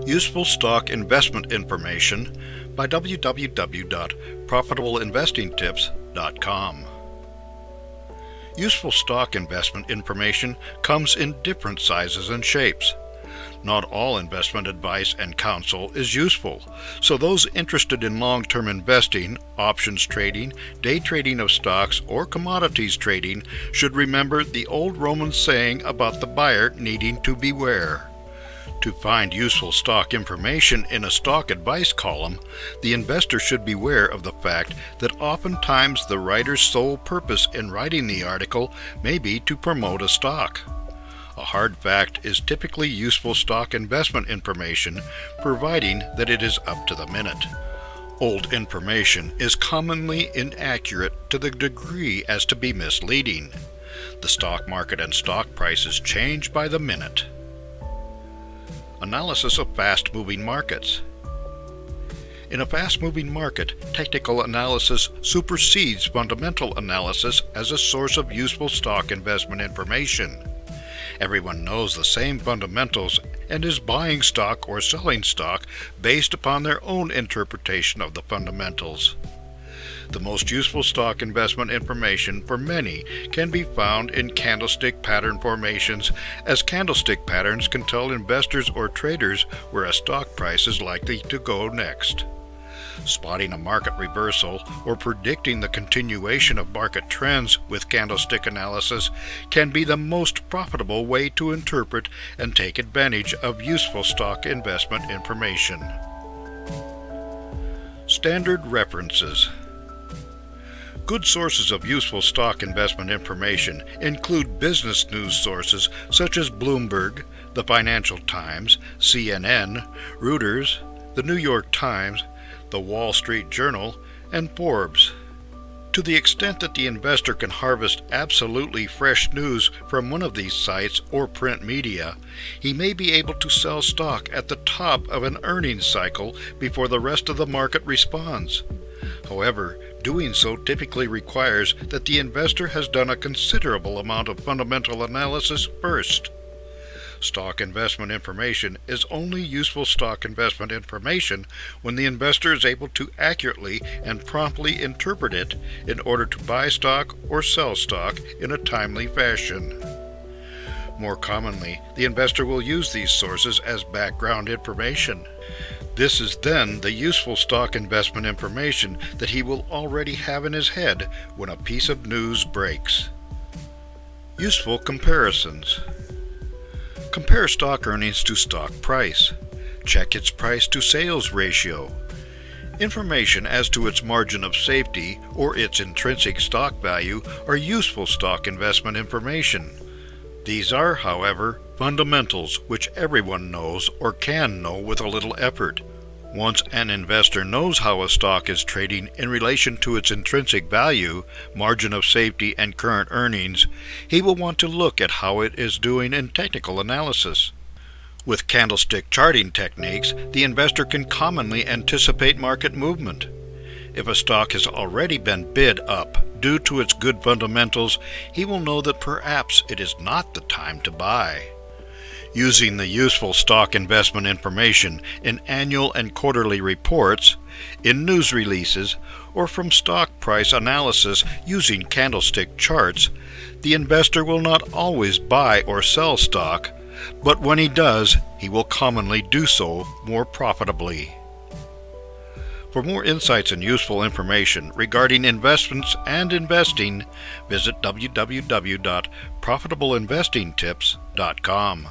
Useful Stock Investment Information by www.profitableinvestingtips.com. Useful stock investment information comes in different sizes and shapes. Not all investment advice and counsel is useful, so those interested in long-term investing, options trading, day trading of stocks, or commodities trading should remember the old Roman saying about the buyer needing to beware. To find useful stock information in a stock advice column, the investor should beware of the fact that oftentimes the writer's sole purpose in writing the article may be to promote a stock. A hard fact is typically useful stock investment information, providing that it is up to the minute. Old information is commonly inaccurate to the degree as to be misleading. The stock market and stock prices change by the minute. Analysis of fast-moving markets. In a fast-moving market, technical analysis supersedes fundamental analysis as a source of useful stock investment information. Everyone knows the same fundamentals and is buying stock or selling stock based upon their own interpretation of the fundamentals. The most useful stock investment information for many can be found in candlestick pattern formations, as candlestick patterns can tell investors or traders where a stock price is likely to go next. Spotting a market reversal or predicting the continuation of market trends with candlestick analysis can be the most profitable way to interpret and take advantage of useful stock investment information. Standard references. Good sources of useful stock investment information include business news sources such as Bloomberg, the Financial Times, CNN, Reuters, the New York Times, the Wall Street Journal, and Forbes. To the extent that the investor can harvest absolutely fresh news from one of these sites or print media, he may be able to sell stock at the top of an earnings cycle before the rest of the market responds. However, doing so typically requires that the investor has done a considerable amount of fundamental analysis first. Stock investment information is only useful stock investment information when the investor is able to accurately and promptly interpret it in order to buy stock or sell stock in a timely fashion. More commonly, the investor will use these sources as background information. This is then the useful stock investment information that he will already have in his head when a piece of news breaks. Useful comparisons. Compare stock earnings to stock price. Check its price to sales ratio. Information as to its margin of safety or its intrinsic stock value are useful stock investment information. These are, however, fundamentals which everyone knows or can know with a little effort. Once an investor knows how a stock is trading in relation to its intrinsic value, margin of safety, and current earnings, he will want to look at how it is doing in technical analysis. With candlestick charting techniques, the investor can commonly anticipate market movement. If a stock has already been bid up due to its good fundamentals, he will know that perhaps it is not the time to buy. Using the useful stock investment information in annual and quarterly reports, in news releases, or from stock price analysis using candlestick charts, the investor will not always buy or sell stock, but when he does, he will commonly do so more profitably. For more insights and useful information regarding investments and investing, visit www.profitableinvestingtips.com.